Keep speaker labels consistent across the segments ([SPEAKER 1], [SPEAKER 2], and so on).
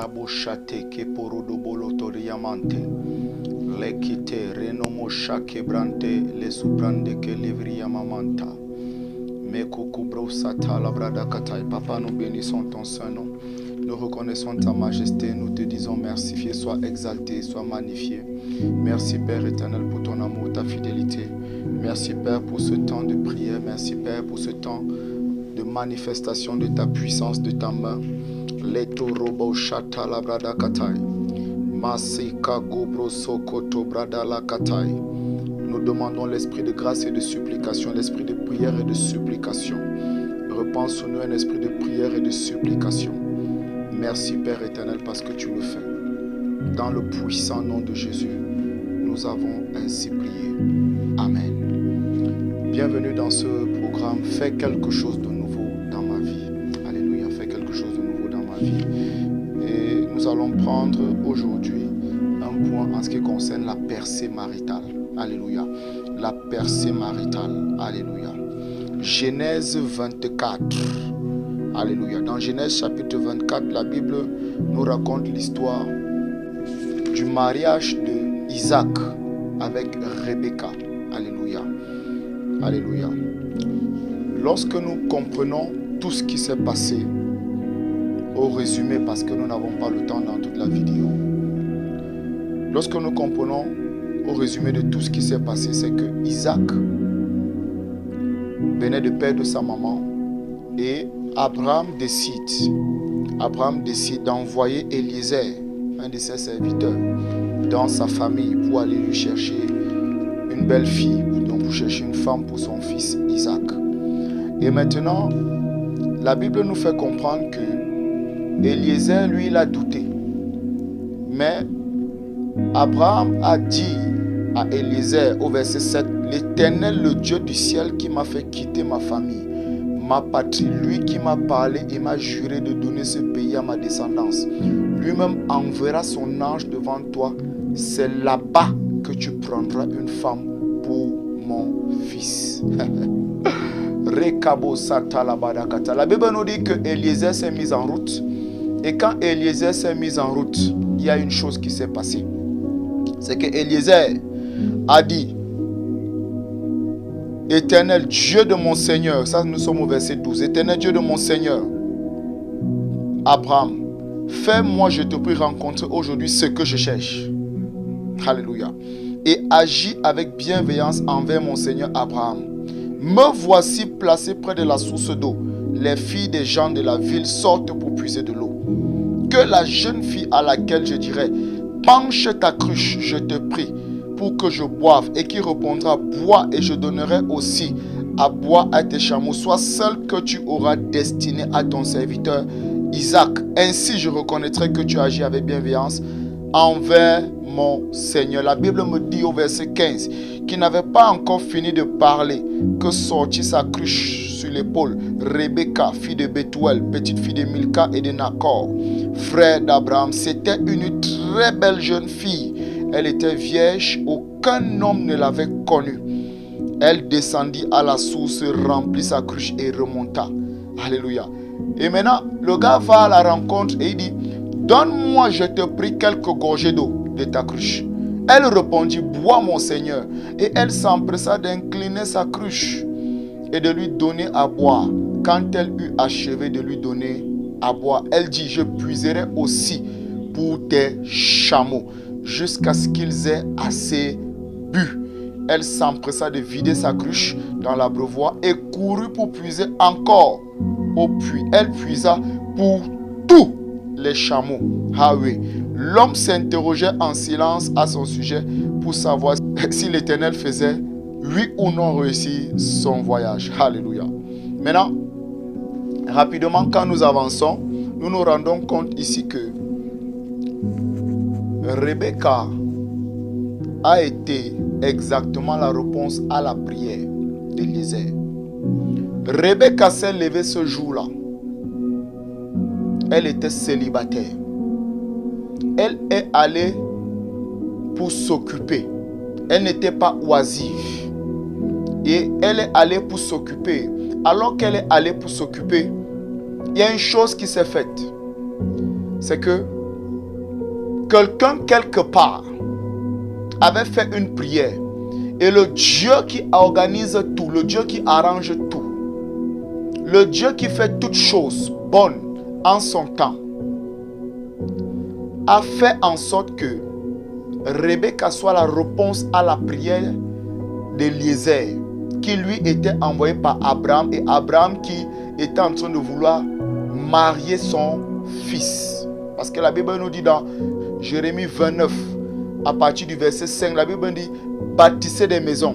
[SPEAKER 1] Raboshate ke porodo bolotoriamante. Lekite renomo shake brante le suprande ke livriamamanta. Meko kubro sata la brada katai. Papa, nous bénissons ton saint nom. Nous reconnaissons ta majesté. Nous te disons merci. Sois exalté, sois magnifié. Merci Père éternel pour ton amour, ta fidélité. Merci Père pour ce temps de prière. Merci Père pour ce temps de manifestation de ta puissance, de ta main. Leto robo shata la brada katai. Masika gobro sokoto brada la katai. Nous demandons l'esprit de grâce et de supplication, l'esprit de prière et de supplication. Repense sur nous un esprit de prière et de supplication. Merci Père éternel parce que tu le fais. Dans le puissant nom de Jésus, nous avons ainsi prié. Amen. Bienvenue dans ce programme. Fais quelque chose de nouveau dans ma vie. Alléluia. Fais quelque chose de nouveau dans ma vie. Et nous allons prendre aujourd'hui un point en ce qui concerne la percée maritale. Alléluia. La percée maritale. Alléluia. Genèse 24. Alléluia. Dans Genèse chapitre 24, la Bible nous raconte l'histoire du mariage de Isaac avec Rebecca. Alléluia. Alléluia. Lorsque nous comprenons tout ce qui s'est passé, au résumé, parce que nous n'avons pas le temps dans toute la vidéo, lorsque nous comprenons au résumé de tout ce qui s'est passé, c'est que Isaac venait de perdre sa maman et Abraham décide d'envoyer Eliezer, un de ses serviteurs, dans sa famille pour aller lui chercher une belle fille, donc pour chercher une femme pour son fils Isaac. Et maintenant, la Bible nous fait comprendre que Eliezer, lui, il a douté. Mais Abraham a dit à Eliezer au verset 7, l'Éternel, le Dieu du ciel qui m'a fait quitter ma famille, ma patrie, lui qui m'a parlé et m'a juré de donner ce pays à ma descendance, lui-même enverra son ange devant toi. C'est là-bas que tu prendras une femme pour mon fils. La Bible nous dit que Eliezer s'est mis en route. Et quand Eliezer s'est mis en route, il y a une chose qui s'est passée. C'est que Eliezer a dit, Éternel Dieu de mon Seigneur, ça nous sommes au verset 12, Éternel Dieu de mon Seigneur, Abraham, fais-moi, je te prie, rencontrer aujourd'hui ce que je cherche. Alléluia. Et agis avec bienveillance envers mon Seigneur Abraham. Me voici placé près de la source d'eau. Les filles des gens de la ville sortent pour puiser de l'eau. Que la jeune fille à laquelle je dirai, penche ta cruche, je te prie, pour que je boive, et qui répondra, bois, et je donnerai aussi à boire à tes chameaux, soit celle que tu auras destinée à ton serviteur Isaac. Ainsi je reconnaîtrai que tu agis avec bienveillance envers mon Seigneur. La Bible me dit au verset 15 qu'il n'avait pas encore fini de parler que sortit sa cruche sur l'épaule Rebecca, fille de Bethuel, petite fille de Milka et de Nacor, frère d'Abraham. C'était une très belle jeune fille. Elle était vierge, aucun homme ne l'avait connue. Elle descendit à la source, remplit sa cruche et remonta. Alléluia. Et maintenant, le gars va à la rencontre et il dit, donne-moi, je te prie, quelques gorgées d'eau de ta cruche. Elle répondit, bois mon Seigneur. Et elle s'empressa d'incliner sa cruche et de lui donner à boire. Quand elle eut achevé de lui donner à boire, elle dit, je puiserai aussi pour tes chameaux, jusqu'à ce qu'ils aient assez bu. Elle s'empressa de vider sa cruche dans l'abreuvoir et courut pour puiser encore au puits. Elle puisa pour tous les chameaux. Ah oui. L'homme s'interrogeait en silence à son sujet pour savoir si l'Éternel faisait, oui ou non, réussir son voyage. Alléluia. Maintenant, rapidement, quand nous avançons, nous nous rendons compte ici que Rebecca a été exactement la réponse à la prière d'Eliezer. Rebecca s'est levée ce jour-là. Elle était célibataire. Elle est allée pour s'occuper. Elle n'était pas oisive. Et elle est allée pour s'occuper. Alors qu'elle est allée pour s'occuper, il y a une chose qui s'est faite. C'est que quelqu'un quelque part avait fait une prière. Et le Dieu qui organise tout, le Dieu qui arrange tout, le Dieu qui fait toutes choses bonnes en son temps, a fait en sorte que Rebecca soit la réponse à la prière d'Eliezer, qui lui était envoyé par Abraham, et Abraham qui était en train de vouloir marier son fils. Parce que la Bible nous dit dans Jérémie 29, à partir du verset 5, la Bible dit: bâtissez des maisons,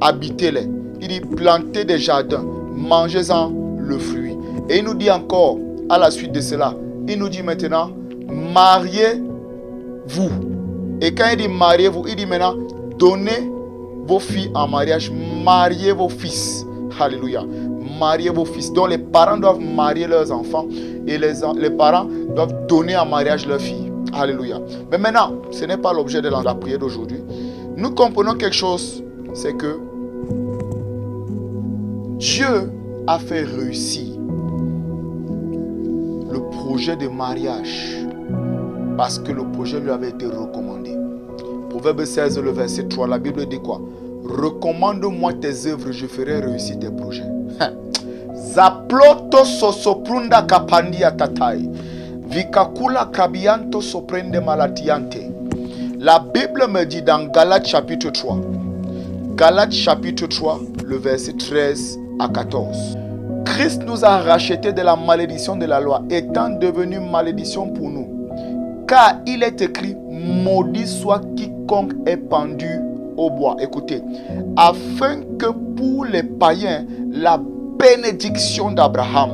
[SPEAKER 1] habitez-les. Il dit: plantez des jardins, mangez-en le fruit. Et il nous dit encore, à la suite de cela, il nous dit maintenant: mariez-vous. Et quand il dit mariez-vous, il dit maintenant: donnez vos filles en mariage, mariez vos fils. Alléluia. Mariez vos fils. Donc les parents doivent marier leurs enfants et les parents doivent donner en mariage leurs filles. Alléluia. Mais maintenant, ce n'est pas l'objet de la prière d'aujourd'hui. Nous comprenons quelque chose, c'est que Dieu a fait réussir le projet de mariage parce que le projet lui avait été recommandé. Proverbe 16, le verset 3, la Bible dit quoi? Recommande-moi tes œuvres, je ferai réussir tes projets. Zaploto sosoprunda kapandia tatai. Vikakula krabianto soprende malatiante. La Bible me dit dans Galates chapitre 3, Galates chapitre 3, le verset 13 à 14. Christ nous a rachetés de la malédiction de la loi, étant devenu malédiction pour nous. Car il est écrit: maudit soit quiconque est pendu au bois. Écoutez, afin que pour les païens, la bénédiction d'Abraham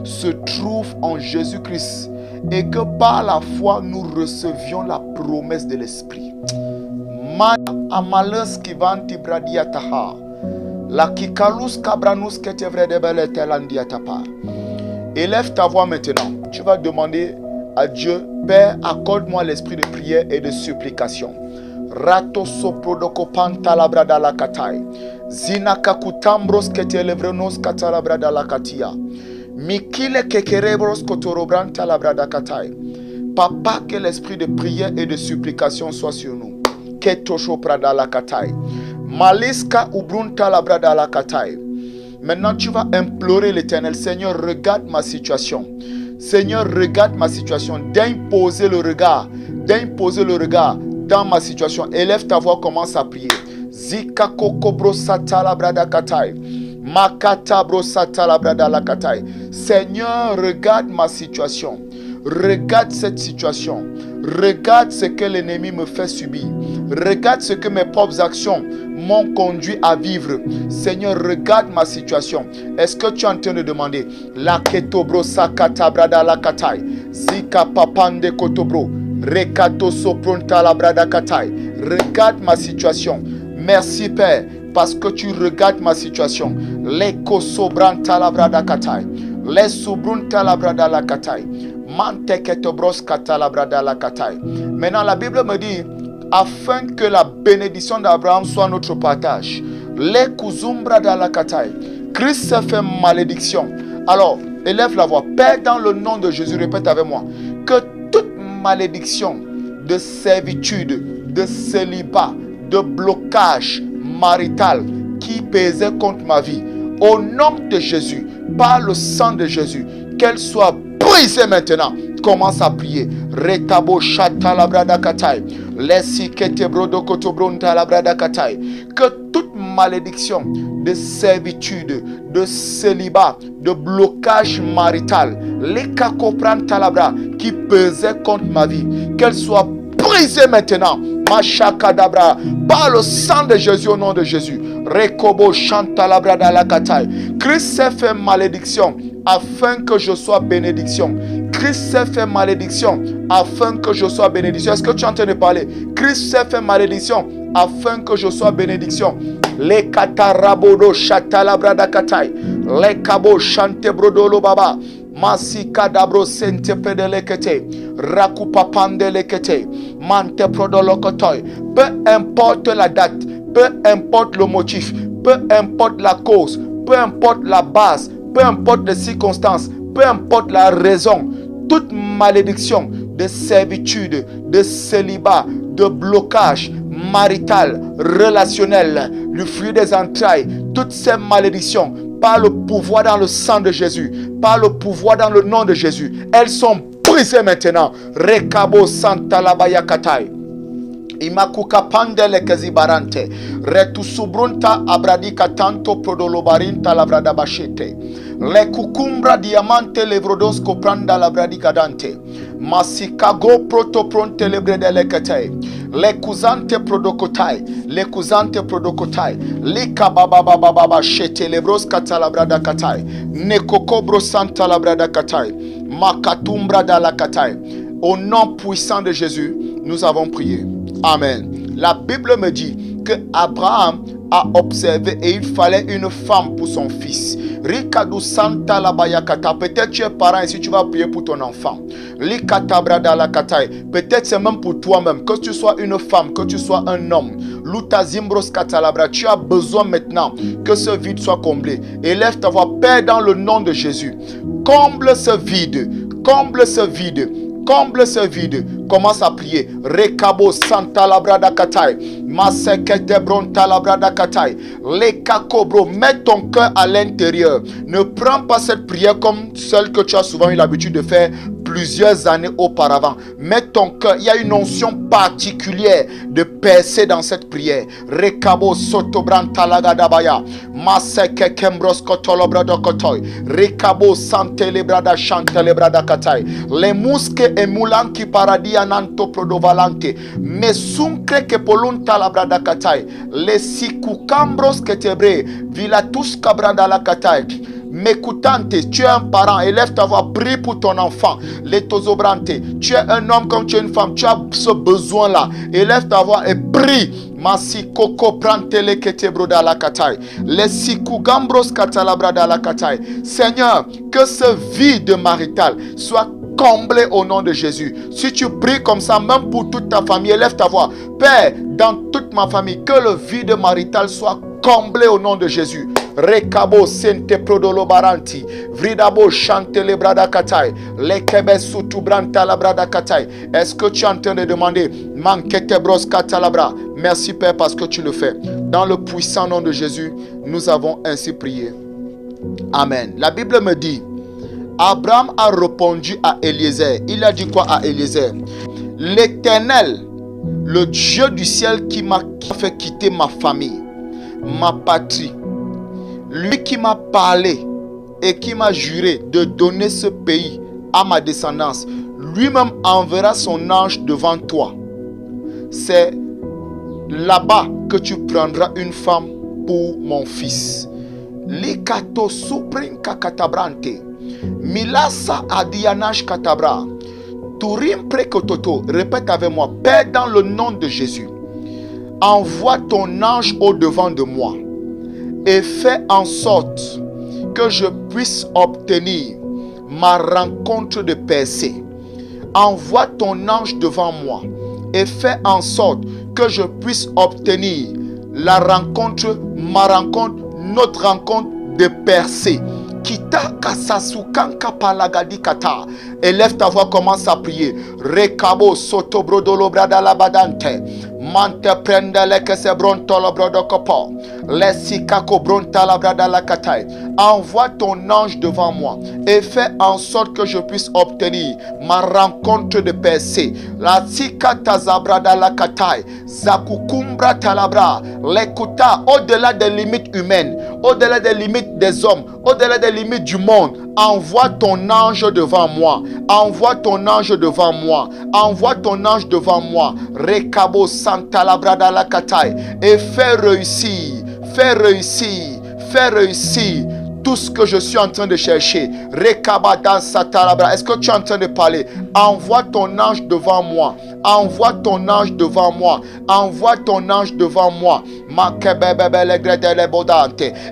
[SPEAKER 1] se trouve en Jésus-Christ et que par la foi nous recevions la promesse de l'Esprit. Élève ta voix maintenant. Tu vas demander à Dieu: Père, accorde-moi l'esprit de prière et de supplication. Rato soprodoko pantalabrada la katai. Zinaka kutambros ketelevrenos katalabrada la katia. Mikile kekerebros kotorobranta labrada katai. Papa, que l'esprit de prière et de supplication soit sur nous. Ketosho prada la katai. Maliska ubrunta labrada la katai. Maintenant, tu vas implorer l'Éternel. Seigneur, regarde ma situation. Seigneur, regarde ma situation. D'imposer le regard. D'imposer le regard dans ma situation. Élève ta voix, commence à prier. Zika koko brosata la brada katai. Makata brosata la brada la katai. Seigneur, regarde ma situation. Regarde cette situation. Regarde ce que l'ennemi me fait subir. Regarde ce que mes propres actions m'ont conduit à vivre. Seigneur, regarde ma situation. Est-ce que tu es en train de demander? La ketobro sakata brada la katai. Zika papande kotobro. Rekato sopronta la brada katai. Regarde ma situation. Merci Père, parce que tu regardes ma situation. Leko sobranta la brada katai. Les sobrunta la brada la katai. Mante ketobros kata la brada la katai. Maintenant la Bible me dit: afin que la bénédiction d'Abraham soit notre partage. Les kuzumbra da la katai. Christ s'est fait malédiction. Alors, élève la voix. Père, dans le nom de Jésus, répète avec moi: que toute malédiction de servitude, de célibat, de blocage marital qui pesait contre ma vie, au nom de Jésus, par le sang de Jésus, qu'elle soit brisée maintenant. Commence à prier. Retabo chata la brada katai. Lesi kete brodo kotobronta la brada katai. Que toute malédiction de servitude, de célibat, de blocage marital, les kakopranta la brada qui pesait contre ma vie, qu'elle soit brisée maintenant. Machakadabra, par le sang de Jésus, au nom de Jésus. Rekobo chanta la brada la katai. Christ s'est fait malédiction afin que je sois bénédiction. Christ s'est fait malédiction afin que je sois bénédiction. Est-ce que tu es en train de parler? Christ s'est fait malédiction afin que je sois bénédiction. Les katarabodo chata la brada katai. Les kabo chante brodolo baba. Masika dabro sente pedelekete. Rakupapande lekete. Mante prodolokotoy. Peu importe la date, peu importe le motif, peu importe la cause, peu importe la base, peu importe les circonstances, peu importe la raison, toute malédiction de servitude, de célibat, de blocage marital, relationnel, le fruit des entrailles, toutes ces malédictions, par le pouvoir dans le sang de Jésus, par le pouvoir dans le nom de Jésus, elles sont brisées maintenant. Rekabo Santa Labaya Katai. Imakuka pandele kezibarante. Retu subrunta abradika tanto prodolobarinta lavrada bashete. Le cucumbra diamante levrodos copranda labradika dante. Masikago protopronte lebredele kete. Le kuzante prodokotai. Le kuzante prodokotai. Le kabababababa shete lebros katalabrada katai. Nekokobro santa labrada katai. Makatumbra dala katai. Au nom puissant de Jésus, nous avons prié. Amen. La Bible me dit que Abraham a observé et il fallait une femme pour son fils. Rikadu Santa Labayakata. Peut-être tu es parent et si tu vas prier pour ton enfant. Likatabra la katai. Peut-être c'est même pour toi-même. Que tu sois une femme, que tu sois un homme. Lutazimbros katalabra. Tu as besoin maintenant que ce vide soit comblé. Élève ta voix, Père, dans le nom de Jésus. Comble ce vide. Comble ce vide. Comble ce vide. Commence à prier. Rekabo Santa Labrada Katai. Masekete Bronta Labrada Katai. Leka Kobro. Mets ton cœur à l'intérieur. Ne prends pas cette prière comme celle que tu as souvent eu l'habitude de faire plusieurs années auparavant. Mets ton cœur. Il y a une onction particulière de percer dans cette prière. Rekabo Soto Branta Lagadabaya. Maseke Kembros Kotolobrada Kotoy. Rekabo Sante Lebrada Chante Lebrada Katai. Les mousques et moulans qui paradis ananto prodovalante mesunkre que polunta la brada katai les sikukambros que tebre vilatus cabranda la katai. M'écoutante, tu es un parent, élève ta voix, prie pour ton enfant. Les tozobrante, tu es un homme comme tu es une femme, tu as ce besoin-là. Élève ta voix et prie. Masi koko prantele kete broda la katai. Les sikugambros katalabrada la katai. Seigneur, que ce vide marital soit comblé au nom de Jésus. Si tu pries comme ça, même pour toute ta famille, élève ta voix. Père, dans toute ma famille, que le vide marital soit comblé au nom de Jésus. Rekabo sente prodolo baranti. Vridabo chante le brada katai. Lekebe sutu branta la brada katai. Est-ce que tu es en train de demander Mankete bros katalabra? Merci Père parce que tu le fais. Dans le puissant nom de Jésus, nous avons ainsi prié. Amen. La Bible me dit, Abraham a répondu à Eliezer. Il a dit quoi à Eliezer? L'Éternel, le Dieu du ciel qui m'a fait quitter ma famille, ma patrie, lui qui m'a parlé et qui m'a juré de donner ce pays à ma descendance, lui-même enverra son ange devant toi. C'est là-bas que tu prendras une femme pour mon fils. Likato suprin kakatabrante. Milasa adianash katabra. Turim prekototo. Répète avec moi. Père, dans le nom de Jésus, envoie ton ange au-devant de moi et fais en sorte que je puisse obtenir ma rencontre de percée. Envoie ton ange devant moi et fais en sorte que je puisse obtenir la rencontre, ma rencontre, notre rencontre de percée. Kita kasasukan kapalagadi kata. Élève ta voix, commence à prier. Rekabo soto brodolo brada labadante. Mante prendele que se bronto lo brodo kopo. Lesikako bronta la brada la katai. Envoie ton ange devant moi et fais en sorte que je puisse obtenir ma rencontre de percée. La sikata zabrada la katai. Zakukumbra talabra. L'écouta au-delà des limites humaines, au-delà des limites des hommes, au-delà des limites du monde. Envoie ton ange devant moi. Envoie ton ange devant moi. Envoie ton ange devant moi. Rekabo Santa Labrada la Katai. Et fais réussir. Fais réussir. Fais réussir tout ce que je suis en train de chercher. Rekabada Santa Labra. Est-ce que tu es en train de parler? Envoie ton ange devant moi. Envoie ton ange devant moi. Envoie ton ange devant moi.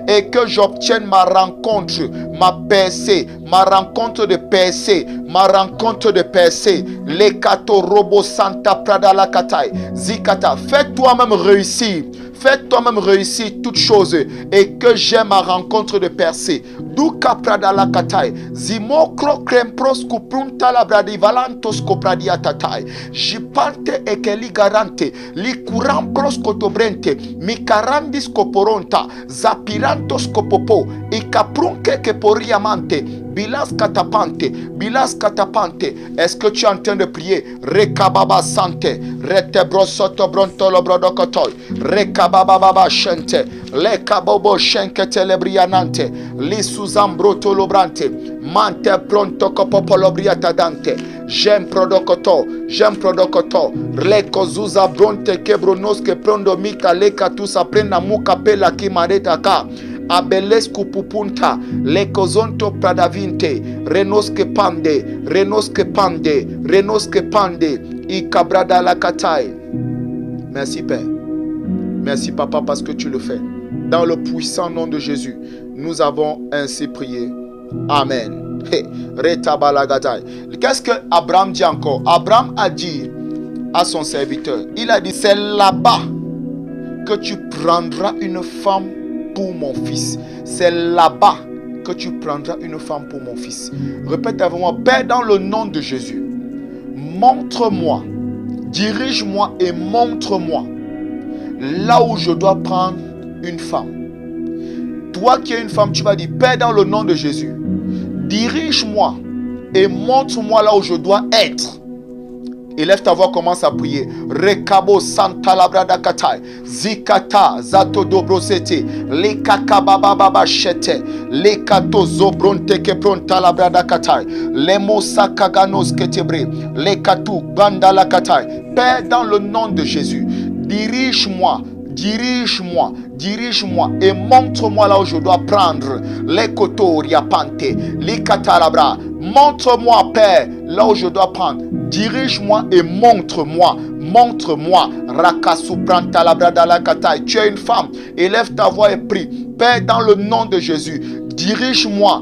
[SPEAKER 1] Et que j'obtienne ma rencontre, ma percée, ma rencontre de percée, ma rencontre de percée. Lekato robo santa prada la katai. Zikata. Fais toi-même réussir. Fais toi-même réussir toutes choses et que j'aime ma rencontre de percée. D'où caprada la kataï. Zimo crocrem proscu prunta la bradi valantos copradia tatai. Jipante e che li garante. Li curam proscotobrente. Mi carandis coporonta. Zapirantos copopo. E caprunque che poriamante. Bilas catapante, bilas catapante. Est-ce que tu es en train de prier? Rekababa sante, retebro soto bronto lo brodokotoi, rekababa baba shente, le kabobo shenke telebrianante, li suzambroto lobrante, mante pronto copopolo briatadante. J'aime prodokoto, le kozuza bronte kebronoske prondo mika leka tusa prenda muka pela kimareta ka. Abelesku pupunta, le kozonto pradavinte, renoske pande, i kabrada la katai. Merci Père. Merci Papa parce que tu le fais. Dans le puissant nom de Jésus, nous avons ainsi prié. Amen. Qu'est-ce que Abraham dit encore? Abraham a dit à son serviteur, il a dit, c'est là-bas que tu prendras une femme pour mon fils. C'est là-bas que tu prendras une femme pour mon fils. Répète avec moi, Père, dans le nom de Jésus, montre-moi, dirige-moi et montre-moi là où je dois prendre une femme. Toi qui es une femme, tu vas dire, Père, dans le nom de Jésus, dirige-moi et montre-moi là où je dois être. Élève ta voix, commence à prier. Rekabo santa labrada katai. Zikata zato dobrosete. Le kakababa baba shete. Le kato zobronte ke pronta labrada katai. Le mosa kaganos ketebre. Le katu banda la katai. Père, dans le nom de Jésus, dirige-moi et montre-moi là où je dois prendre les kotoria pante, les katalabra. Montre-moi, Père, là où je dois prendre. Dirige-moi et montre-moi. Rakasupranta labrada la katai. Tu es une femme. Élève ta voix et prie. Père, dans le nom de Jésus, dirige-moi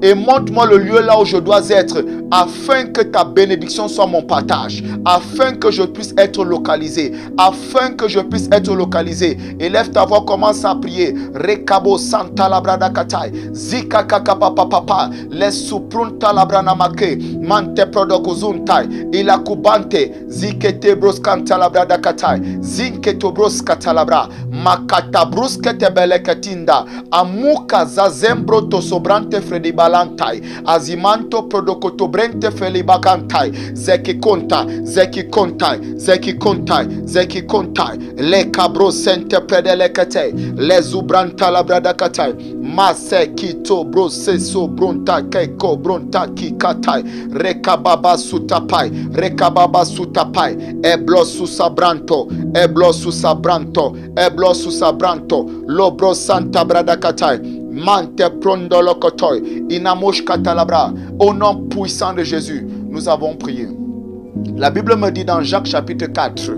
[SPEAKER 1] et montre-moi le lieu là où je dois être afin que ta bénédiction soit mon partage, afin que je puisse être localisé, Élève ta voix, commence à prier. Rekabo santa labrada katai. Zika kakapapapa. Les suprunta labrana make. Mante prodokozuntai. Ilakubante. Zikete broskanta labrada katai. Zinketo broskata labra. Makata bruskete belekatinda. Amuka zazembro to sobrante fredi balantai. Azimanto prodokoto brente feli bakantai. Zeki kontai. Le cabro sente predelekete. Le zubranta labrada katai. Mase kito bro seso bronta keko bronta kikatai. Rekababa sutapai. Eblo susabranto. Lobro santa brada katai. Mante prondolo kotoi. Inamosh katalabra. Au nom puissant de Jésus, nous avons prié. La Bible me dit dans Jacques chapitre 4,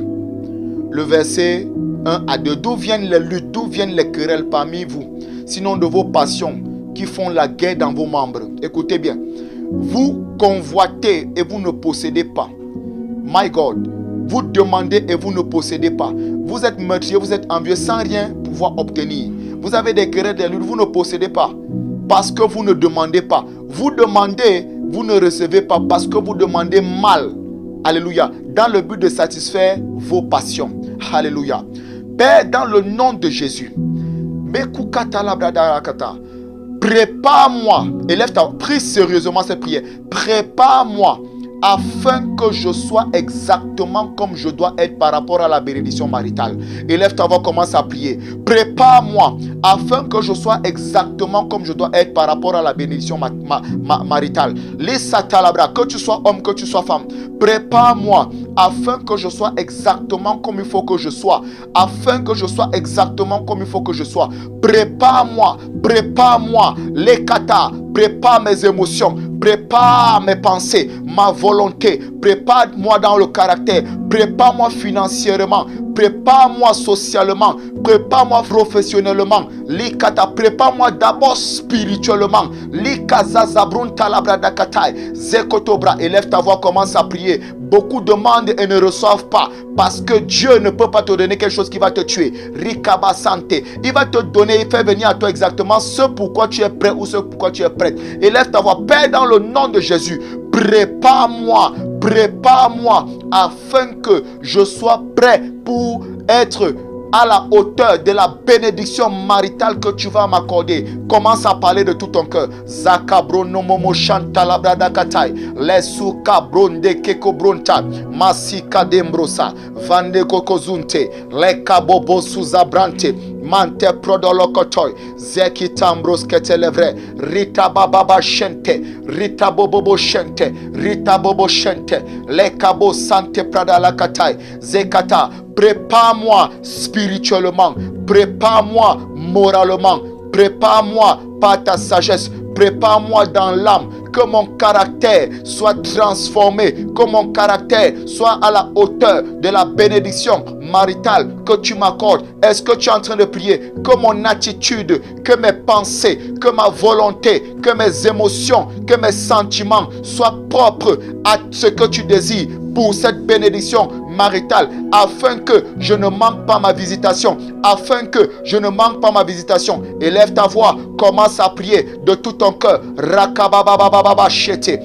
[SPEAKER 1] le verset 1 à 2, d'où viennent les luttes, d'où viennent les querelles parmi vous, sinon de vos passions qui font la guerre dans vos membres. Écoutez bien, vous convoitez et vous ne possédez pas. My God, vous demandez et vous ne possédez pas. Vous êtes meurtrier, vous êtes envieux sans rien pouvoir obtenir. Vous avez des querelles, des luttes, vous ne possédez pas parce que vous ne demandez pas. Vous demandez, vous ne recevez pas parce que vous demandez mal. Alléluia. Dans le but de satisfaire vos passions. Alléluia. Père, dans le nom de Jésus, prépare-moi. Élève ta, prie sérieusement cette prière. Prépare-moi afin que je sois exactement comme je dois être par rapport à la bénédiction maritale. Élève ta voix, commence à prier. Prépare-moi afin que je sois exactement comme je dois être par rapport à la bénédiction maritale. Laisse ta labra, que tu sois homme, que tu sois femme. Prépare-moi afin que je sois exactement comme il faut que je sois. Prépare-moi, les katas, prépare mes émotions. Prépare mes pensées, ma volonté. prépare-moi dans le caractère, prépare-moi financièrement, prépare-moi socialement, prépare-moi professionnellement, Likata, prépare-moi d'abord spirituellement, Likazazabrun talabradakatai, Zekotobra, élève ta voix, commence à prier. Beaucoup demandent et ne reçoivent pas parce que Dieu ne peut pas te donner quelque chose qui va te tuer. Rikaba santé, il va te donner, il fait venir à toi exactement ce pourquoi tu es prêt ou ce pourquoi tu es prête. Élève ta voix, Père, dans le nom de Jésus, prépare-moi afin que je sois prêt pour être à la hauteur de la bénédiction maritale que tu vas m'accorder. Commence à parler de tout ton cœur. Zakabron no momo chantalabra katai. Lesu kabron de kekobronta. Masika dembrosa. Vande kokozunte. Lekabobo suzabrante. Mante prodolokotoy. Zekitambros ketelevre. Rita bababa shente. Rita bobobo shente. Rita bobo shente. Lekabo sante pradalakatai. Zekata. Prépare-moi spirituellement, prépare-moi moralement, prépare-moi par ta sagesse, prépare-moi dans l'âme, que mon caractère soit transformé, que mon caractère soit à la hauteur de la bénédiction maritale que tu m'accordes. Est-ce que tu es en train de prier? Que mon attitude, que mes pensées, que ma volonté, que mes émotions, que mes sentiments soient propres à ce que tu désires pour cette bénédiction maritale, afin que je ne manque pas ma visitation, afin que je ne manque pas ma visitation. Élève ta voix, commence à prier de tout ton cœur. Rakabababababa shete.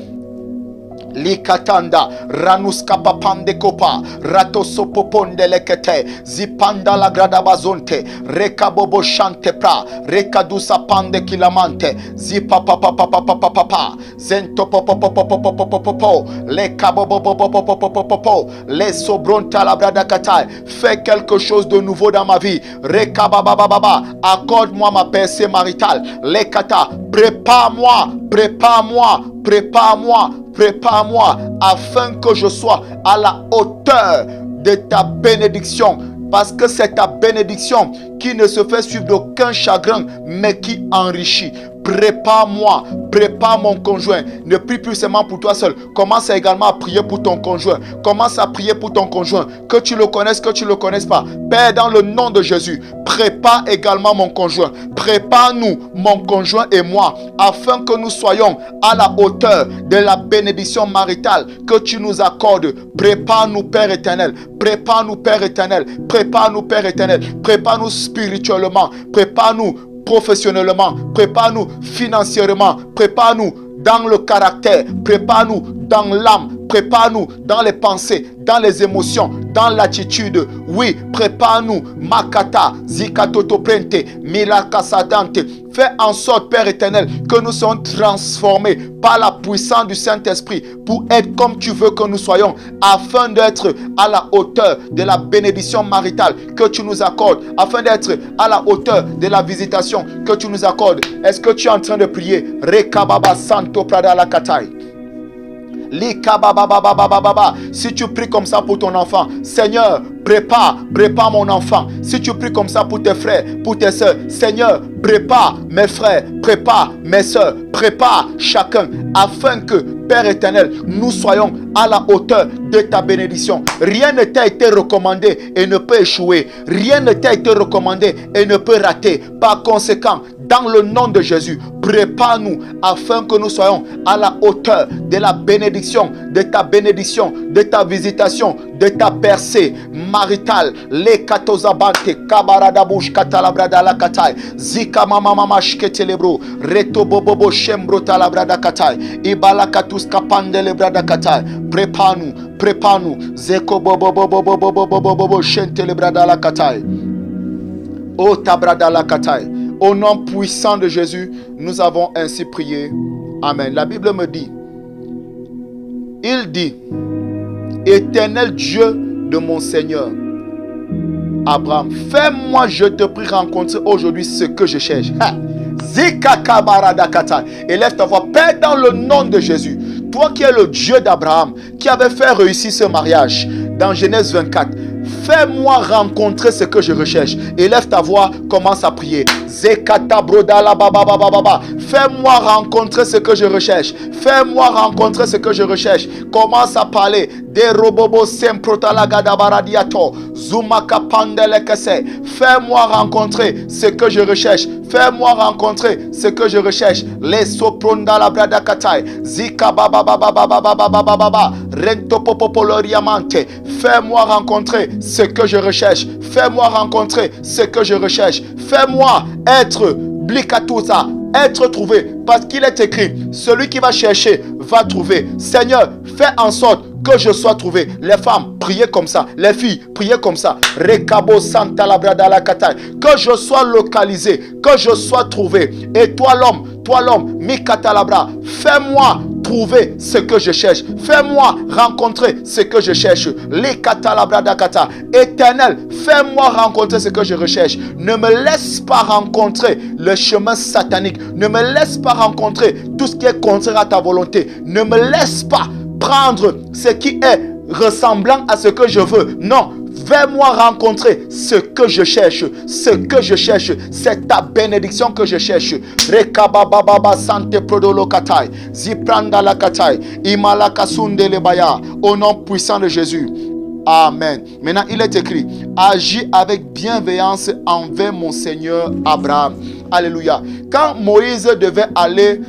[SPEAKER 1] Likatanda ranuska papande kopa ratoso poponde lekete zipanda la grada bazonte rekabobo chante pra rekadusa pande kilamante zipa papa papa papa papa zento popo popo popo popo popo lekabobo popo popo popo popo les sobronta la brada katai. Fais quelque chose de nouveau dans ma vie. Rekababababa, accorde-moi ma percée maritale. Lekata, prépare-moi, prépare-moi, prépare-moi, prépare-moi afin que je sois à la hauteur de ta bénédiction. Parce que c'est ta bénédiction qui ne se fait suivre d'aucun chagrin, mais qui enrichit. Prépare-moi, prépare mon conjoint. Ne prie plus seulement pour toi seul. Commence également à prier pour ton conjoint. Commence à prier pour ton conjoint. Que tu le connaisses, que tu ne le connaisses pas. Père, dans le nom de Jésus, prépare également mon conjoint. Prépare-nous, mon conjoint et moi, afin que nous soyons à la hauteur de la bénédiction maritale que tu nous accordes. Prépare-nous, Père éternel. Prépare-nous, Père éternel. Prépare-nous, Père éternel. Prépare-nous spirituellement. Prépare-nous professionnellement, prépare-nous financièrement, prépare-nous dans le caractère, prépare-nous dans l'âme, prépare-nous dans les pensées, dans les émotions, dans l'attitude. Oui, prépare-nous. Makata, Zikatoto Prente, Milakasadante. Fais en sorte, Père éternel, que nous soyons transformés par la puissance du Saint-Esprit pour être comme tu veux que nous soyons, afin d'être à la hauteur de la bénédiction maritale que tu nous accordes, afin d'être à la hauteur de la visitation que tu nous accordes. Est-ce que tu es en train de prier? Rekababa Santo Prada la Katai. Si tu pries comme ça pour ton enfant, Seigneur, prépare mon enfant. Si tu pries comme ça pour tes frères, pour tes soeurs, Seigneur, prépare mes frères, prépare mes soeurs, prépare chacun, afin que, Père éternel, nous soyons à la hauteur de ta bénédiction. Rien ne t'a été recommandé et ne peut échouer. Rien ne t'a été recommandé et ne peut rater. Par conséquent, dans le nom de Jésus, prépare-nous afin que nous soyons à la hauteur de la bénédiction, de ta visitation, de ta percée maritale. Les katozabante, kabaradabush katalabrada la katai, zika mama mama shketelebro, reto bobobo shembro talabrada katai, ibala katus kapande lebrada katai. Prépare-nous, zeko bobo bobo bobo bobo bobo shentelebrada la katai. O tabrada la katai. Au nom puissant de Jésus, nous avons ainsi prié. Amen. La Bible me dit, il dit, Éternel Dieu de mon Seigneur, Abraham, fais-moi, je te prie, rencontrer aujourd'hui ce que je cherche. Élève ta voix, Père, dans le nom de Jésus, toi qui es le Dieu d'Abraham, qui avait fait réussir ce mariage, dans Genèse 24, fais-moi rencontrer ce que je recherche. Élève ta voix, commence à prier. Zekata brodala baba baba baba. Fais-moi rencontrer ce que je recherche. Fais-moi rencontrer ce que je recherche. Commence à parler. De robobo semprotala gadabaradiato. Zumaka pandele kese. Fais-moi rencontrer ce que je recherche. Fais-moi rencontrer ce que je recherche. Les sopronda la brada katai. Zika baba baba baba baba baba baba. Rento popopoloriamante. Fais-moi rencontrer ce que je recherche. Fais-moi rencontrer ce que je recherche. Fais-moi être blikatouza, être trouvé. Parce qu'il est écrit, celui qui va chercher va trouver. Seigneur, fais en sorte que je sois trouvé. Les femmes, priez comme ça. Les filles, priez comme ça. Rekabo Santa Labrada la Katai. Que je sois localisé, que je sois trouvé. Et toi l'homme, Mikata Labra, fais-moi trouver ce que je cherche. Fais-moi rencontrer ce que je cherche. Les Katalabra Kata. Éternel, fais-moi rencontrer ce que je recherche. Ne me laisse pas rencontrer le chemin satanique. Ne me laisse pas rencontrer tout ce qui est contraire à ta volonté. Ne me laisse pas prendre ce qui est ressemblant à ce que je veux. Non, fais-moi rencontrer ce que je cherche. Ce que je cherche, c'est ta bénédiction que je cherche. Rekabababa sante prodolo katai. Zipranda la katai. Imalaka sunde lebaya. Au nom puissant de Jésus. Amen. Maintenant, il est écrit, agis avec bienveillance envers mon Seigneur Abraham. Alléluia. Quand Moïse devait aller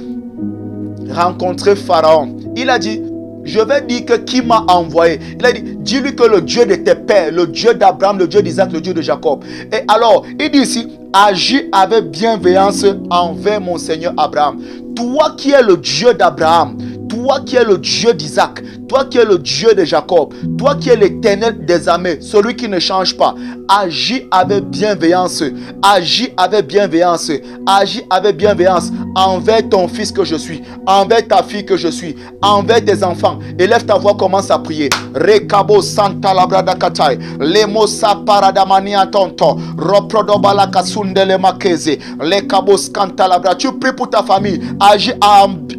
[SPEAKER 1] rencontrer Pharaon, il a dit, je vais dire que qui m'a envoyé. Il a dit, dis-lui que le Dieu de tes pères, le Dieu d'Abraham, le Dieu d'Isaac, le Dieu de Jacob. Et alors, il dit ici, agis avec bienveillance envers mon Seigneur Abraham. Toi qui es le Dieu d'Abraham, toi qui es le Dieu d'Isaac, toi qui es le Dieu de Jacob, toi qui es l'Éternel des armées, celui qui ne change pas, agis avec bienveillance, agis avec bienveillance, agis avec bienveillance envers ton fils que je suis, envers ta fille que je suis, envers tes enfants. Élève ta voix, commence à prier. Rekabo Santa Labrada Katai, Lemosa Paradamania Tonto, Roprodobala Kasundele Makeze, Lekabo Skanta Labra. Tu pries pour ta famille, agis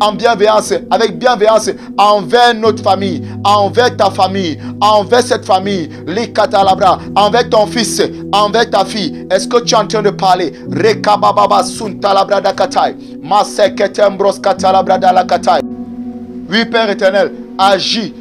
[SPEAKER 1] en bienveillance, avec bienveillance envers notre famille, envers ta famille, envers cette famille, Likatalabra, envers ton fils, envers ta fille. Est-ce que tu es en train de parler? Rekabababa Suntalabra Dakatai, Maseketembros Katalabra Dalakatai. Oui, Père éternel, agis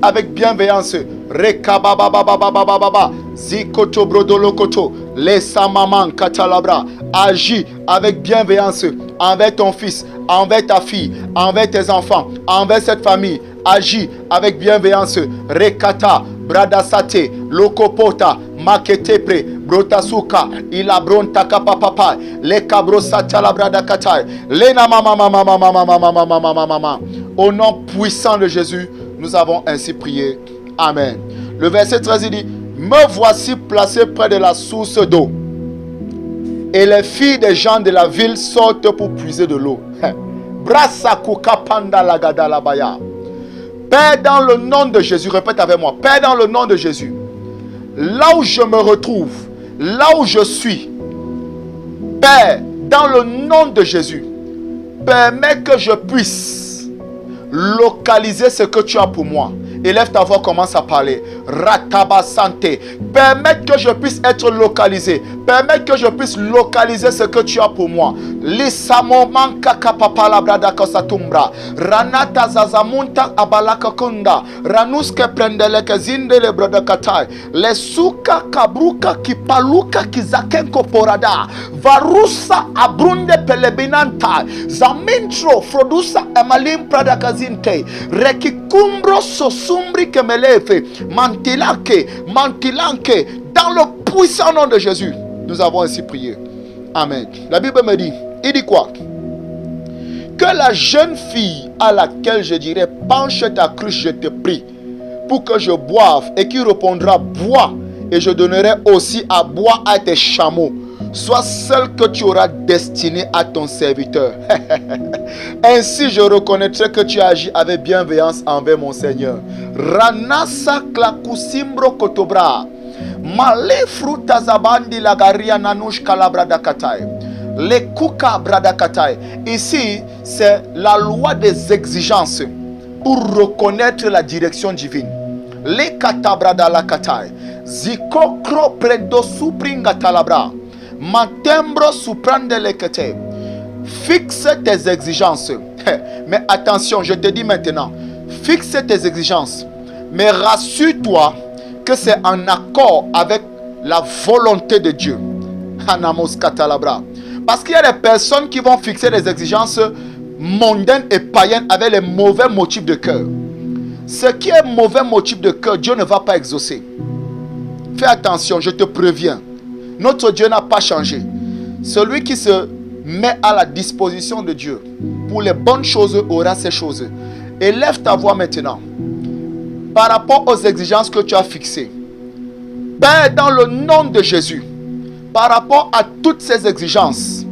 [SPEAKER 1] avec bienveillance. Rekabababababababa, Zikoto Brodolokoto, Lesa Maman Katalabra. Agis avec bienveillance envers ton fils, envers ta fille, envers tes enfants, envers cette famille. Agis avec bienveillance. Rekata, Bradasate, Lokopota, Maketepre, Brotasuka, Ilabronta Kapapapa, Lekabrosata la Bradakatai, Lena mama. Au nom puissant de Jésus, nous avons ainsi prié. Amen. Le verset 13 dit, me voici placé près de la source d'eau. Et les filles des gens de la ville sortent pour puiser de l'eau. Père, dans le nom de Jésus, répète avec moi. Père, dans le nom de Jésus, là où je me retrouve, là où je suis, Père, dans le nom de Jésus, permets que je puisse localiser ce que tu as pour moi. Élève ta voix, commence à parler. Rataba santé. Permets que je puisse être localisé. Permets que je puisse localiser ce que tu as pour moi. Lisamoman kakapapa labrada kosatumbra. Ranata zazamunta abalaka kunda. Ranuske prendeleke zindele brada katai. Lesuka kabruka kipaluka kizakenko porada. Varusa abrunde pelebinanta. Zamintro frodusa emalim prada kazinte. Rekikumbro sosumbri kemelefe. Mantilanke. Dans le puissant nom de Jésus, nous avons ainsi prié. Amen. La Bible me dit, il dit quoi? Que la jeune fille à laquelle je dirais, penche ta cruche, je te prie, pour que je boive, et qui répondra, bois, et je donnerai aussi à boire à tes chameaux, soit celle que tu auras destinée à ton serviteur. Ainsi je reconnaîtrai que tu agis avec bienveillance envers mon Seigneur. Ranasa klakusimbro kotobra. Male fruta zabandi lagaria nanush kalabrada katai. Le kuka brada katai. Ici, c'est la loi des exigences pour reconnaître la direction divine. Le katabrada la katai. Ziko kro prendo supringa talabra. Mantembro suprande le kete. Fixe tes exigences. Mais attention, je te dis maintenant, fixe tes exigences. Mais rassure-toi que c'est en accord avec la volonté de Dieu. Hanamos katalabra. Parce qu'il y a des personnes qui vont fixer des exigences mondaines et païennes avec les mauvais motifs de cœur. Ce qui est mauvais motif de cœur, Dieu ne va pas exaucer. Fais attention, je te préviens. Notre Dieu n'a pas changé. Celui qui se met à la disposition de Dieu pour les bonnes choses aura ces choses. Élève ta voix maintenant. Par rapport aux exigences que tu as fixées. Père, dans le nom de Jésus, par rapport à toutes ces exigences,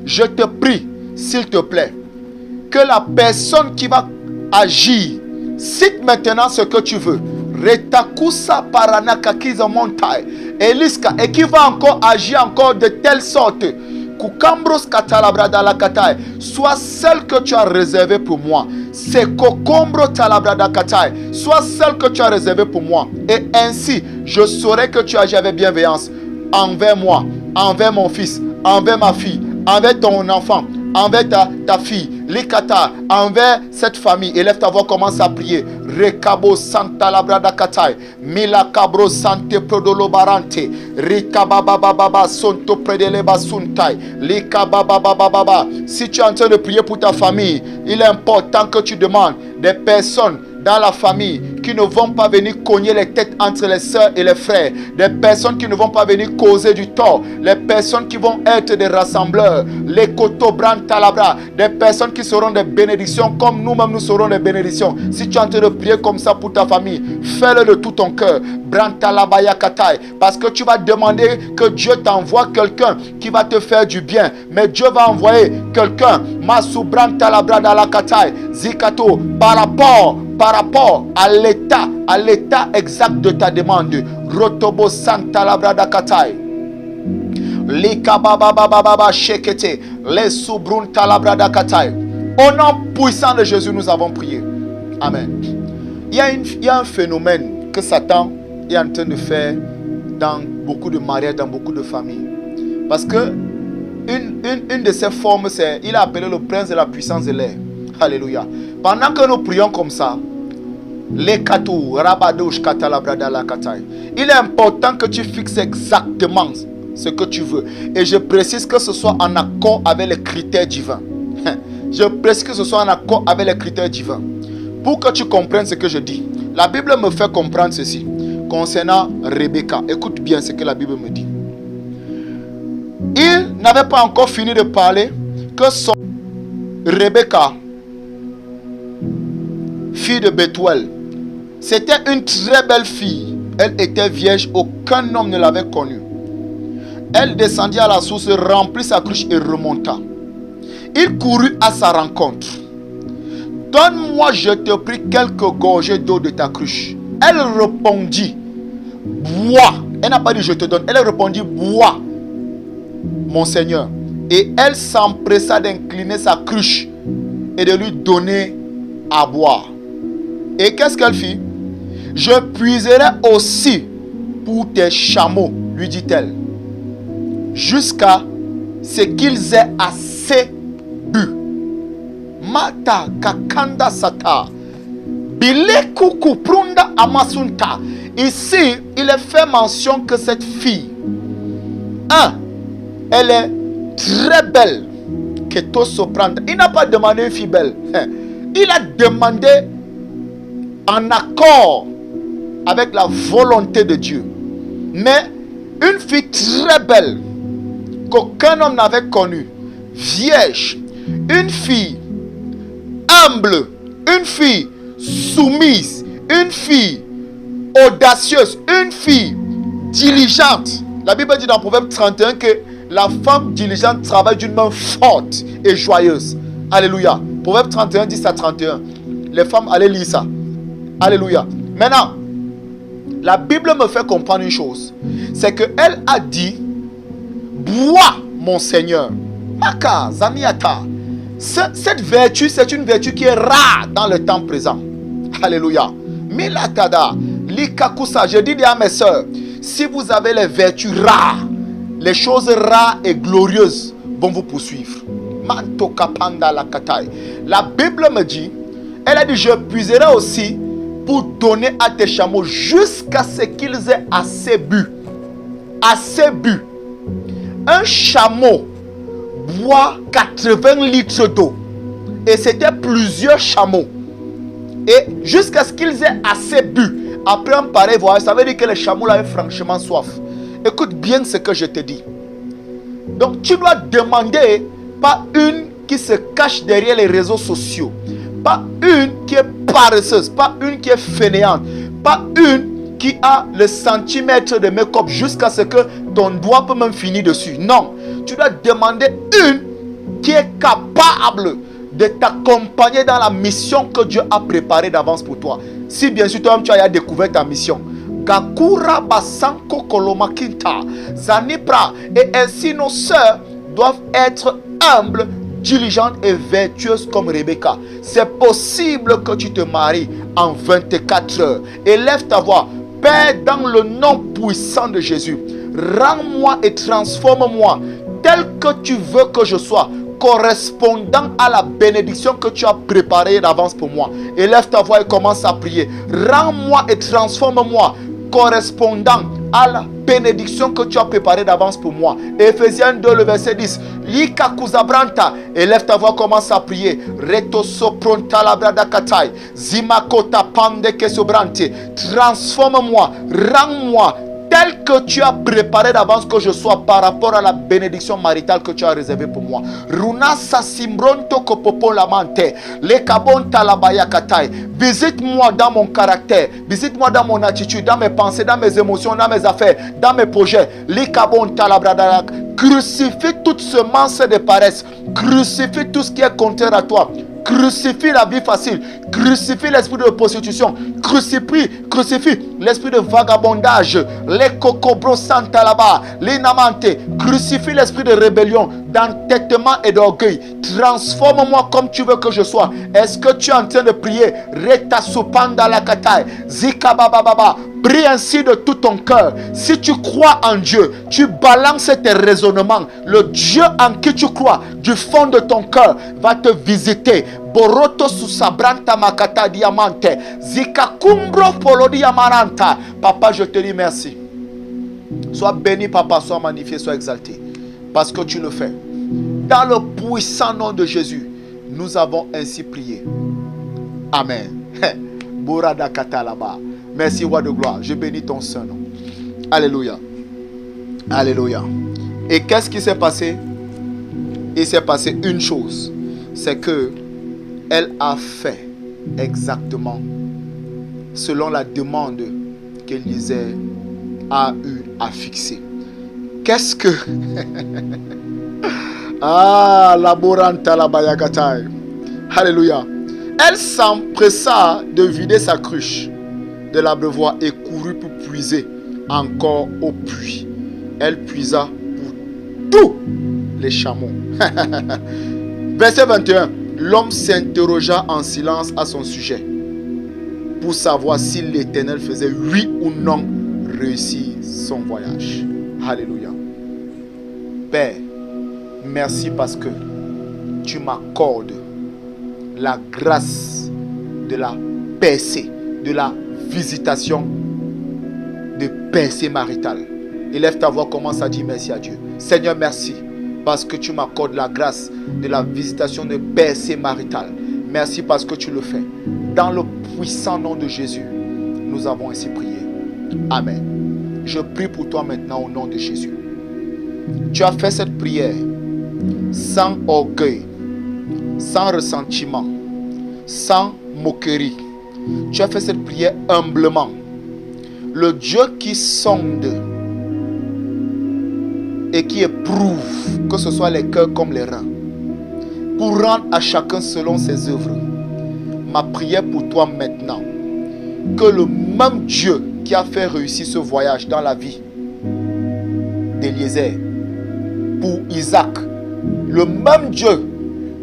[SPEAKER 1] je te prie, s'il te plaît, que la personne qui va agir, cite maintenant ce que tu veux. Retakusa paranaka kiza montai. Eliska, et qui va encore agir encore de telle sorte. Kukambros katalabra dalakatai. Sois celle que tu as réservée pour moi. C'est kokombro talabra dakatai. Sois celle que tu as réservée pour moi. Et ainsi, je saurai que tu agis avec bienveillance envers moi, envers mon fils, envers ma fille, envers ton enfant, envers ta fille, Likata, envers cette famille. Élève ta voix, commence à prier. Rekabo Santa Labrada Katai, Mila Cabro Sante Prodolo Barante, Rikababababa Sonto Predeleba Suntai, Likababababa. Si tu es en train de prier pour ta famille, il est important que tu demandes des personnes dans la famille qui ne vont pas venir cogner les têtes entre les soeurs et les frères, des personnes qui ne vont pas venir causer du tort, les personnes qui vont être des rassembleurs, les koto brantalabra, des personnes qui seront des bénédictions comme nous-mêmes nous serons des bénédictions. Si tu es en train de prier comme ça pour ta famille, fais-le de tout ton cœur, brantalabaya katai, parce que tu vas demander que Dieu t'envoie quelqu'un qui va te faire du bien, mais Dieu va envoyer quelqu'un, masu brantalabra dalakatai, zikato, par rapport à l'état exact de ta demande. Rotobo Santa Labrada Katai. Likabababababa Shekete. Les Subrun Talabrada Katai. Au nom puissant de Jésus, nous avons prié. Amen. Il y a un phénomène que Satan est en train de faire dans beaucoup de mariages, dans beaucoup de familles. Parce que une de ses formes, c'est, il a appelé le prince de la puissance de l'air. Alléluia. Pendant que nous prions comme ça, il est important que tu fixes exactement ce que tu veux. Et je précise que ce soit en accord avec les critères divins. Je précise que ce soit en accord avec les critères divins. Pour que tu comprennes ce que je dis. La Bible me fait comprendre ceci. Concernant Rebecca. Écoute bien ce que la Bible me dit. Il n'avait pas encore fini de parler que son Rebecca, fille de Bethuel, c'était une très belle fille. Elle était vierge, aucun homme ne l'avait connue. Elle descendit à la source, remplit sa cruche et remonta. Il courut à sa rencontre. Donne-moi, je te prie, quelques gorgées d'eau de ta cruche. Elle répondit, bois. Elle n'a pas dit je te donne. Elle répondit, bois, mon Seigneur. Et elle s'empressa d'incliner sa cruche et de lui donner à boire. Et qu'est-ce qu'elle fit? Je puiserai aussi pour tes chameaux, lui dit-elle, jusqu'à ce qu'ils aient assez bu. Mata kakanda sata. Bile kuku prunda amasunta. Ici, il est fait mention que cette fille, elle est très belle. Keto sopranda. Il n'a pas demandé une fille belle. Il a demandé en accord avec la volonté de Dieu. Mais une fille très belle qu'aucun homme n'avait connue, vierge, une fille humble, une fille soumise, une fille audacieuse, une fille diligente. La Bible dit dans Proverbe 31 que la femme diligente travaille d'une main forte et joyeuse. Alléluia. Proverbe 31, 10 à 31. Les femmes, allez lire ça. Alléluia. Maintenant, la Bible me fait comprendre une chose. C'est qu'elle a dit, bois, mon Seigneur. Maka, Zamiata. Cette vertu, c'est une vertu qui est rare dans le temps présent. Alléluia. Milatada. Likakusa, je dis à mes sœurs, si vous avez les vertus rares, les choses rares et glorieuses vont vous poursuivre. La Bible me dit, elle a dit, je puiserai aussi pour donner à tes chameaux jusqu'à ce qu'ils aient assez bu. Assez bu. Un chameau boit 80 litres d'eau. Et c'était plusieurs chameaux. Et jusqu'à ce qu'ils aient assez bu. Après un pareil voyage, ça veut dire que les chameaux avaient franchement soif. Écoute bien ce que je te dis. Donc tu dois demander, pas une qui se cache derrière les réseaux sociaux, pas une qui est paresseuse, pas une qui est fainéante, pas une qui a le centimètre de make-up jusqu'à ce que ton doigt peut même finir dessus. Non, tu dois demander une qui est capable de t'accompagner dans la mission que Dieu a préparée d'avance pour toi. Si bien sûr toi-même tu as découvert ta mission. Gakura basanko kolomakinta zanipra. Et ainsi nos sœurs doivent être humbles, diligentes et vertueuses comme Rebecca. C'est possible que tu te maries en 24 heures. Élève ta voix. Père, dans le nom puissant de Jésus, rends-moi et transforme-moi tel que tu veux que je sois, correspondant à la bénédiction que tu as préparée d'avance pour moi. Élève ta voix et commence à prier. Rends-moi et transforme-moi correspondant à la bénédiction que tu as préparée d'avance pour moi. Ephésiens 2, le verset 10. Lika kuzabranta. Élève ta voix, commence à prier. Reto sopronta la brada katai. Zimakota pande kesobrante. Transforme-moi, rends-moi tel que tu as préparé d'avance que je sois par rapport à la bénédiction maritale que tu as réservée pour moi. Runa sasimbronto kopopo lamante. Le kabonta la bayakatai. Visite-moi dans mon caractère. Visite-moi dans mon attitude, dans mes pensées, dans mes émotions, dans mes affaires, dans mes projets. Le kabonta la bradarak. Crucifie toute semence de paresse. Crucifie tout ce qui est contraire à toi. Crucifie la vie facile. Crucifie l'esprit de prostitution. Crucifie l'esprit de vagabondage. Les cocobros santa là-bas. Les namante. Crucifie l'esprit de rébellion, d'entêtement et d'orgueil. Transforme-moi comme tu veux que je sois. Est-ce que tu es en train de prier? Reta supanda la katai. Zika bababa. Prie ainsi de tout ton cœur. Si tu crois en Dieu, tu balances tes raisonnements. Le Dieu en qui tu crois, du fond de ton cœur, va te visiter. Boroto susabranta makata diamante. Zika kumbro polo diamaranta. Papa, je te dis merci. Sois béni, papa, sois magnifié, sois exalté. Parce que tu le fais. Dans le puissant nom de Jésus, nous avons ainsi prié. Amen. Borada kata là-bas. Merci, roi de gloire. Je bénis ton saint nom. Alléluia. Alléluia. Et qu'est-ce qui s'est passé? Il s'est passé une chose. C'est que elle a fait exactement selon la demande qu'Élisée a eu à fixer. Qu'est-ce que... Ah, laboranta la bayagatai. Alléluia. Elle s'empressa de vider sa cruche de l'abreuvoir et courut pour puiser encore au puits. Elle puisa pour tous les chameaux. Verset 21. L'homme s'interrogea en silence à son sujet pour savoir si l'Éternel faisait oui ou non réussir son voyage. Alléluia. Père, merci parce que tu m'accordes la grâce de la percée, de la visitation, de percée maritale. Élève ta voix, commence à dire merci à Dieu. Seigneur, merci parce que tu m'accordes la grâce de la visitation de percée maritale. Merci parce que tu le fais. Dans le puissant nom de Jésus, nous avons ainsi prié. Amen. Je prie pour toi maintenant au nom de Jésus. Tu as fait cette prière sans orgueil, sans ressentiment, sans moquerie. Tu as fait cette prière humblement. Le Dieu qui sonde et qui éprouve, que ce soit les cœurs comme les reins, pour rendre à chacun selon ses œuvres. Ma prière pour toi maintenant, que le même Dieu qui a fait réussir ce voyage dans la vie d'Élisée, pour Isaac, le même Dieu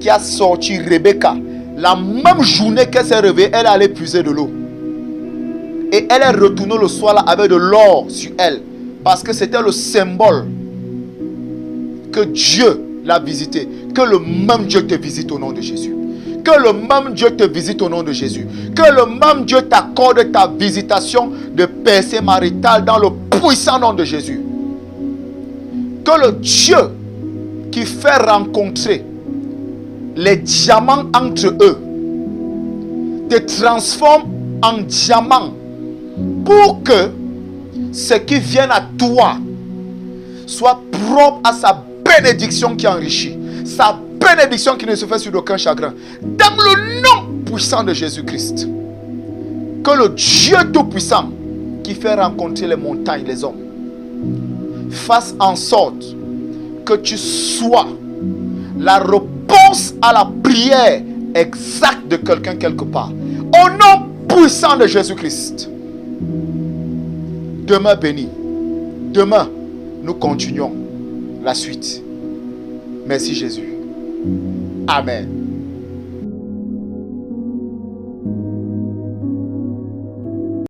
[SPEAKER 1] qui a sorti Rebecca, la même journée qu'elle s'est réveillée, elle allait puiser de l'eau. Et elle est retournée le soir là avec de l'or sur elle. Parce que c'était le symbole que Dieu l'a visité. Que le même Dieu te visite au nom de Jésus. Que le même Dieu te visite au nom de Jésus. Que le même Dieu t'accorde ta visitation de percée maritale dans le puissant nom de Jésus. Que le Dieu qui fait rencontrer les diamants entre eux te transforme en diamant pour que ce qui vient à toi soit propre à sa bénédiction qui enrichit. Sa bénédiction qui ne se fait sur aucun chagrin. Dans le nom puissant de Jésus-Christ. Que le Dieu Tout-Puissant qui fait rencontrer les montagnes, les hommes, fasse en sorte que tu sois la réponse à la prière exacte de quelqu'un quelque part. Au nom puissant de Jésus-Christ. Demain béni. Demain, nous continuons la suite. Merci Jésus. Amen.